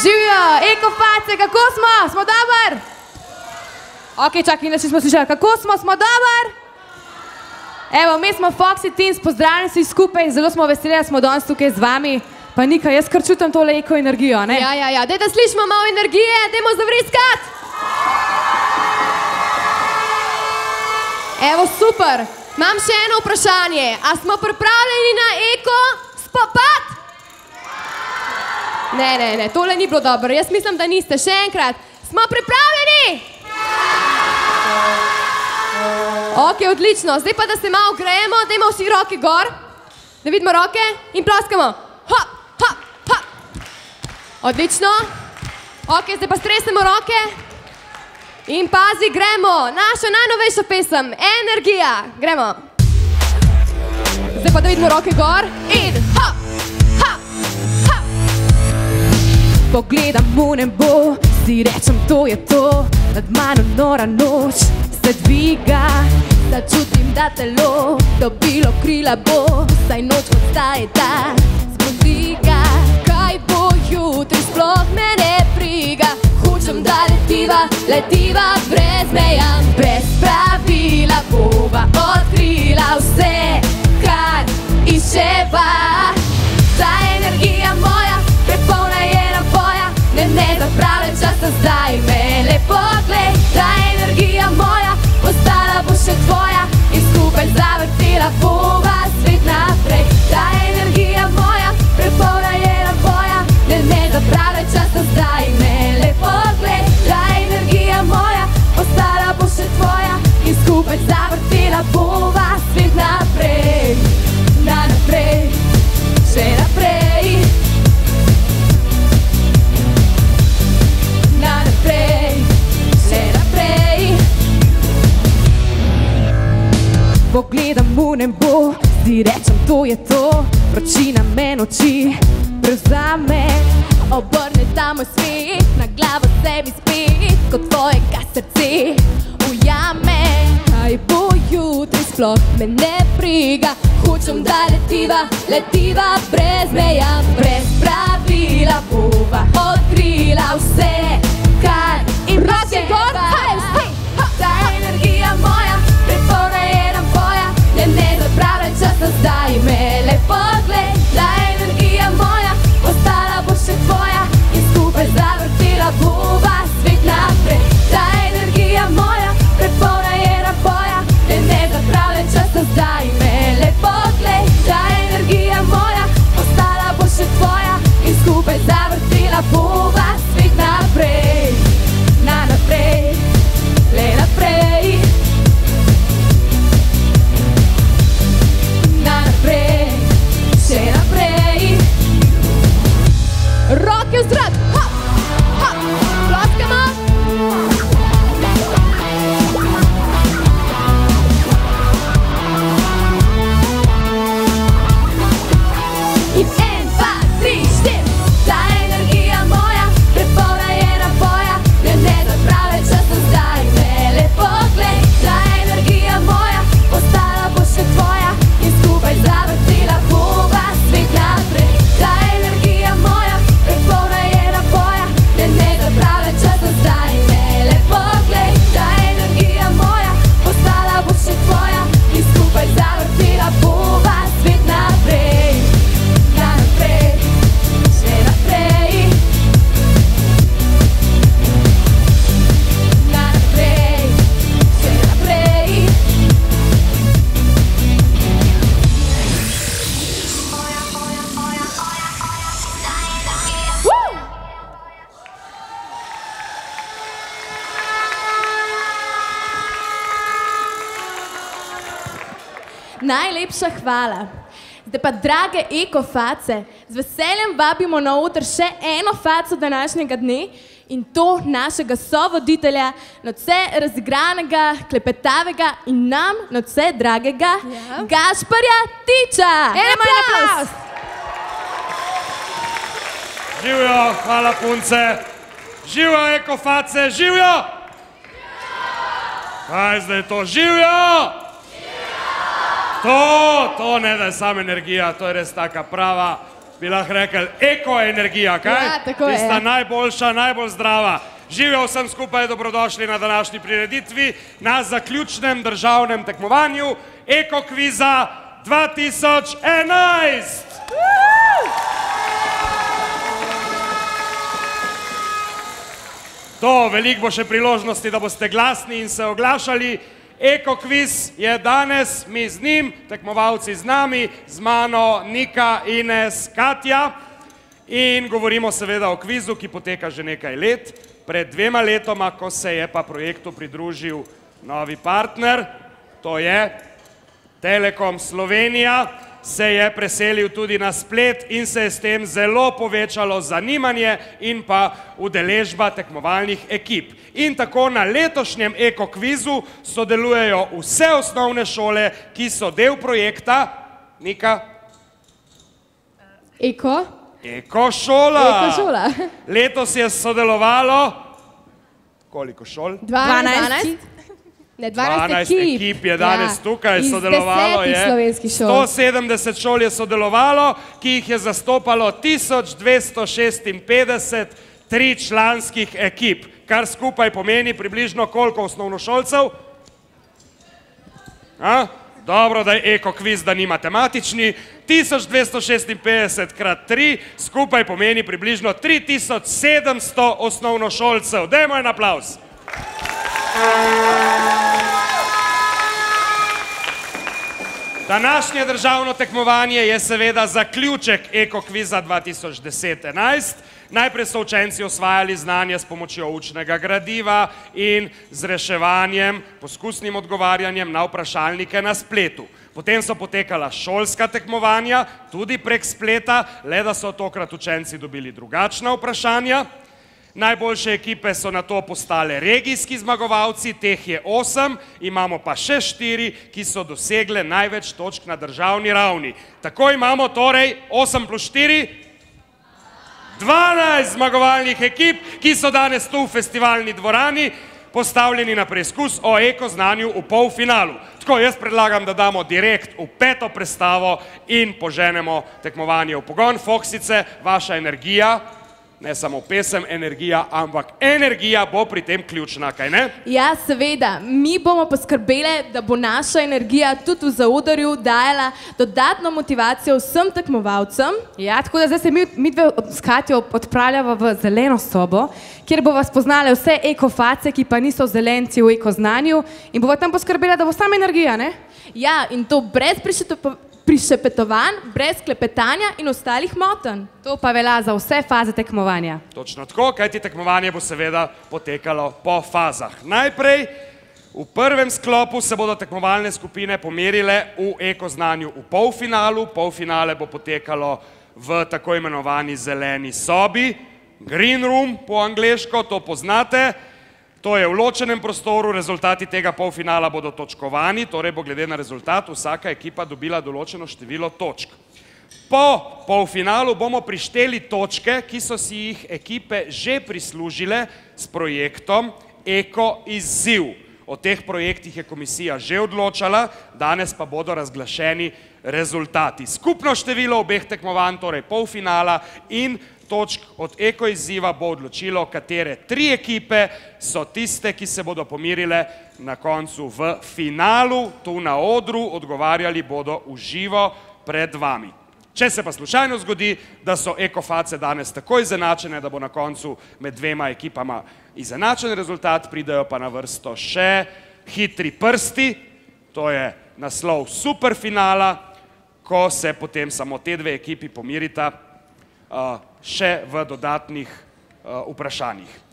Živijo, ekoface, kako smo? Smo dober? Ok, čakaj, inače smo slišali, kako smo dober? Evo, mi smo Foxy Teens, pozdravljeni vsi skupaj, zelo smo veseli, da smo danes tukaj z vami. Pa Nika, jaz kar čutim tole eko energijo, ne? Ja, daj da slišimo malo energije, dajmo zavriskat! Evo, super! Imam še eno vprašanje, a smo pripravljeni na eko spopad? Ne, tole ni bilo dobro, jaz mislim, da niste. Še enkrat, smo pripravljeni? Ok, odlično, zdaj pa da se malo grejemo, dajmo vsi roke gor, da vidimo roke in ploskamo. Ha! Odlično. Ok, zdaj pa stresemo roke in pazi, gremo, naša najnovejša pesem, Energija, gremo. Zdaj pa da vidimo roke gor in ha! Pogledam v nebo, si rečem, to je to, nad mano nora noč se dviga. Začutim, da telo dobilo krila bo, saj noč odstaje ta zbodiga. Kaj bo jutri, sploh me ne briga, hočem, da letiva brez meja, brez pravila bova odkrila vse, kar iščeva. Ta energija moja, prepolna je naboja, ne zapravljam časa zdaj, me le poglej. Ta energija moja, ostala bo še tvoja in skupaj zavrtela bova svet naprej. Ta energija moja, prepolna je naboja, ne zapravljam časa zdaj, me le poglej. Ta energija moja, ostala bo še tvoja in skupaj zavrtela bova svet naprej. Naprej, še naprej. Naprej, še naprej. Pogledam v nebo, si rečem, to je to, vročina me noči prevzame. Obrne ta moj svet, na glavo sebi spet, kot tvojega srce ujame. Kaj bo jutri, sploh me ne briga, hočem, da letiva brez meja, brez pravila bova odkrila vse, kar iščeva. Ta energija moja, prepolna je naboja, ne zapravljam časa zdaj, me le poglej. Ta energija moja, ostala bo še tvoja in skupaj zavrtela bova svet naprej. Ta energija moja, prepolna je naboja, ne zapravljam časa zdaj, me le poglej. Ta energija moja, ostala bo še tvoja in skupaj zavrtela bova svet naprej. Naprej, le naprej. Naprej, še naprej. Roke v zrak, ploskamo. In 1, 2, 3, 4. Ta energija moja, prepolna je naboja, ne zapravljam časa zdaj, me le poglej. Ta energija moja, ostala bo še tvoja in skupaj zavrtela bova svet naprej. Ta energija moja, prepolna je naboja, ne zapravljam časa zdaj, me le poglej. Ta energija moja, ostala bo še tvoja in skupaj zavrtela bova svet naprej. Naprej, še naprej. Naprej, še naprej. Najlepša hvala. Zdaj pa, drage ekoface, z veseljem vabimo na oder še eno faco današnjega dne in to našega sovoditelja, nadvse razigranega, klepetavega in nam nadvse dragega Gašparja Tiča. En aplavz! Živjo, hvala punce, živjo ekoface, živjo! Kaj zdaj to, živjo! To ne da je sama energija, to je res taka prava bi lahko rekel, ekoenergija, kaj? Ja, tako je. Tista najboljša, najbolj zdrava. Živijo vsem skupaj, dobrodošli na današnji prireditvi, na zaključnem državnem tekmovanju Ekokviza 2011. To, veliko bo še priložnosti, da boste glasni in se oglašali. Ekokviz je danes, mi z njim, tekmovalci z nami, z mano Nika, Ines, Katja. In govorimo seveda o kvizu, ki poteka že nekaj let. Pred 2 letoma, ko se je pa projektu pridružil novi partner, to je Telekom Slovenija, se je preselil tudi na splet in se je s tem zelo povečalo zanimanje in pa udeležba tekmovalnih ekip. In tako na letošnjem ekokvizu sodelujejo vse osnovne šole, ki so del projekta. Nika? Ekošola. Ekošola. Letos je sodelovalo koliko šol? 12. Ne, 12 ekip je danes tukaj, sodelovalo je. 170 šol je sodelovalo, ki jih je zastopalo 1256 tričlanskih ekip, kar skupaj pomeni približno koliko osnovnošolcev? Dobro, da je ekokviz, da ni matematični. 1256 krat 3 skupaj pomeni približno 3700 osnovnošolcev. Dajmo en aplavz. Današnje državno tekmovanje je seveda zaključek Ekokviza 2010-11. Najprej so učenci osvajali znanje s pomočjo učnega gradiva in z reševanjem, poskusnim odgovarjanjem na vprašalnike na spletu. Potem so potekala šolska tekmovanja, tudi prek spleta, le da so tokrat učenci dobili drugačna vprašanja. Najboljše ekipe so na to postale regijski zmagovalci, teh je 8, imamo pa še 4, ki so dosegle največ točk na državni ravni. Tako imamo torej 8 plus 4, 12 zmagovalnih ekip, ki so danes tu v festivalni dvorani, postavljeni na preizkus o ekoznanju v polfinalu. Tako, jaz predlagam, da damo direkt v 5. predstavo in poženemo tekmovanje v pogon. Foksice, vaša energija, ne samo pesem, energija, ampak energija bo pri tem ključna, kaj ne? Ja, seveda. Mi bomo poskrbeli, da bo naša energija tudi v zaodrju dajala dodatno motivacijo vsem tekmovalcem. Ja, tako da zdaj se mi dve s Katjo odpravljava v zeleno sobo, kjer bova spoznale vse ekoface, ki pa niso zelenci v ekoznanju in bova tam poskrbela, da bo sama energija, ne? Ja, in to brez prišepetovanj, brez klepetanja in ostalih motenj. To pa velja za vse faze tekmovanja. Točno tako, kajti tekmovanje bo seveda potekalo po fazah. Najprej, v prvem sklopu se bodo tekmovalne skupine pomerile v ekoznanju v polfinalu. Polfinale bo potekalo v tako imenovani zeleni sobi, green room po angleško, to poznate. To je v ločenem prostoru, rezultati tega polfinala bodo točkovani, torej bo glede na rezultat vsaka ekipa dobila določeno število točk. Po polfinalu bomo prišteli točke, ki so si jih ekipe že prislužile s projektom Eko izziv. O teh projektih je komisija že odločala, danes pa bodo razglašeni rezultati. Skupno število obeh tekmovanj, torej polfinala in točk od Eko izziva bo odločilo, katere 3 ekipe so tiste, ki se bodo pomirile na koncu v finalu, tu na odru, odgovarjali bodo v živo pred vami. Če se pa slučajno zgodi, da so ekoface danes tako izenačene, da bo na koncu med 2 ekipama izenačen rezultat, pridejo pa na vrsto še hitri prsti, to je naslov superfinala, ko se potem samo te 2 ekipi pomirita še v dodatnih vprašanjih.